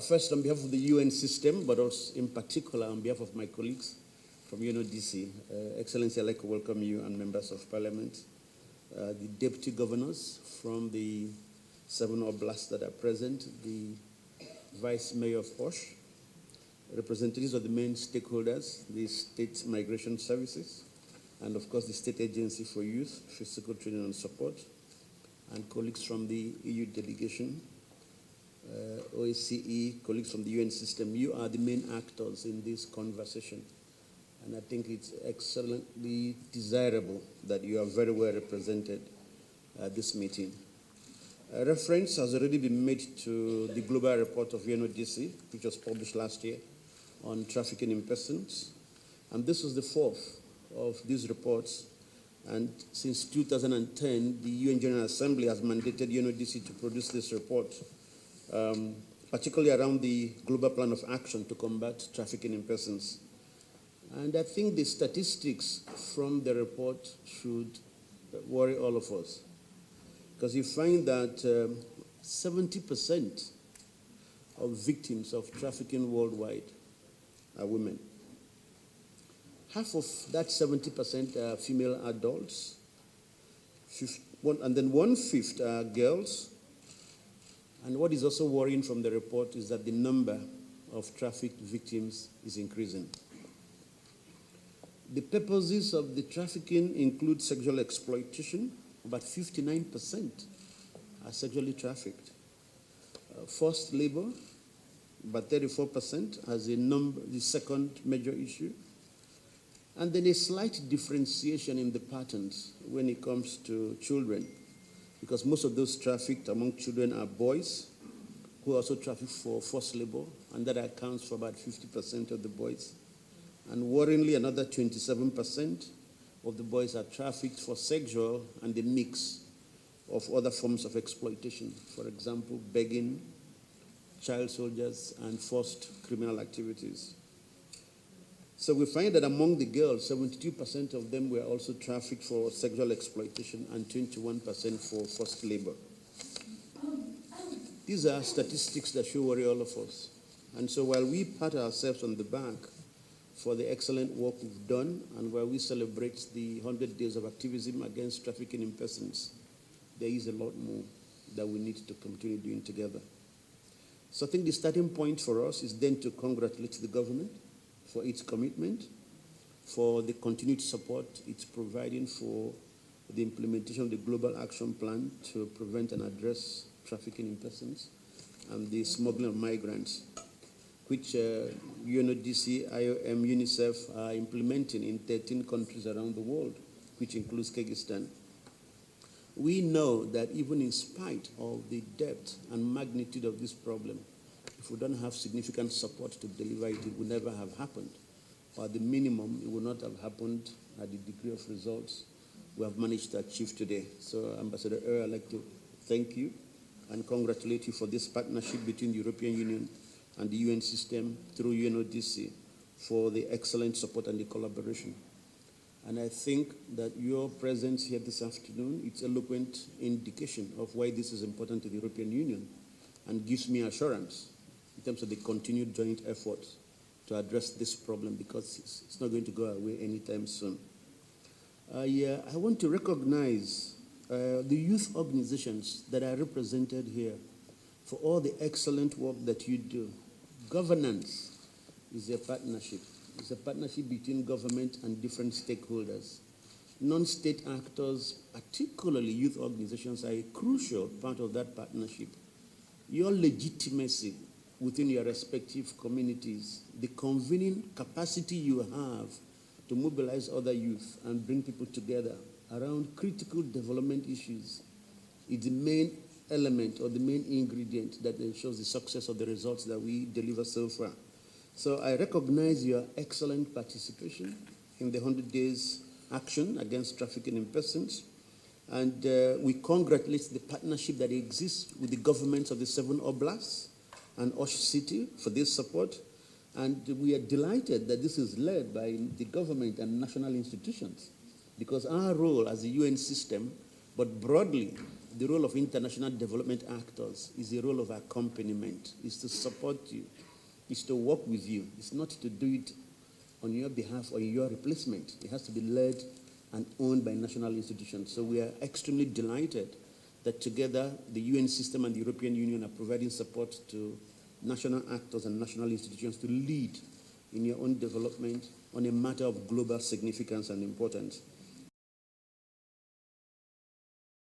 First, on behalf of the UN system, but also in particular on behalf of my colleagues from Unodc, Excellency, I'd like to welcome you and members of Parliament, the deputy governors from the 7 oblasts that are present, the Vice Mayor of Osh, representatives of the main stakeholders, the State Migration Services, and of course the State Agency for Youth, Physical Training and Support, and colleagues from the EU delegation, OSCE, colleagues from the UN system. You are the main actors in this conversation. And I think it's excellently desirable that you are very well represented at this meeting. A reference has already been made to the global report of Unodc, which was published last year on trafficking in persons. And this was the fourth of these reports. And since 2010, the UN General Assembly has mandated Unodc to produce this report, particularly around the global plan of action to combat trafficking in persons. And I think the statistics from the report should worry all of us, because you find that 70% of victims of trafficking worldwide are women. Half of that 70% are female adults, and then 1/5 are girls. And what is also worrying from the report is that the number of trafficked victims is increasing. The purposes of the trafficking include sexual exploitation. About 59% are sexually trafficked. Forced labor, about 34% as the second major issue. And then a slight differentiation in the patterns when it comes to children, because most of those trafficked among children are boys who also traffic for forced labor, and that accounts for about 50% of the boys. And worryingly, another 27% of the boys are trafficked for sexual and a mix of other forms of exploitation. For example, begging, child soldiers, and forced criminal activities. So we find that among the girls, 72% of them were also trafficked for sexual exploitation and 21% for forced labor. These are statistics that should worry all of us. And so while we pat ourselves on the back for the excellent work we've done, and while we celebrate the 100 days of activism against trafficking in persons, there is a lot more that we need to continue doing together. So I think the starting point for us is then to congratulate the government for its commitment, for the continued support it's providing for the implementation of the Global Action Plan to prevent and address trafficking in persons and the smuggling of migrants, which UNODC, IOM, UNICEF are implementing in 13 countries around the world, which includes Kyrgyzstan. We know that even in spite of the depth and magnitude of this problem, if we don't have significant support to deliver it, it would never have happened. Or at the minimum, it would not have happened at the degree of results we have managed to achieve today. So, Ambassador I'd like to thank you and congratulate you for this partnership between the European Union and the UN system through UNODC for the excellent support and the collaboration. And I think that your presence here this afternoon, it's eloquent indication of why this is important to the European Union and gives me assurance in terms of the continued joint efforts to address this problem, because it's not going to go away anytime soon. I want to recognize the youth organizations that are represented here for all the excellent work that you do. Governance is a partnership. It's a partnership between government and different stakeholders. Non-state actors, particularly youth organizations, are a crucial part of that partnership. Your legitimacy within your respective communities, the convening capacity you have to mobilize other youth and bring people together around critical development issues is the main element or the main ingredient that ensures the success of the results that we deliver so far. So I recognize your excellent participation in the 100 days action against trafficking in persons. And we congratulate the partnership that exists with the governments of the 7 oblasts and Osh City for this support. And we are delighted that this is led by the government and national institutions, because our role as the UN system, but broadly the role of international development actors is a role of accompaniment, is to support you, is to work with you. It's not to do it on your behalf or your replacement. It has to be led and owned by national institutions. So we are extremely delighted that together the UN system and the European Union are providing support to national actors and national institutions to lead in your own development on a matter of global significance and importance.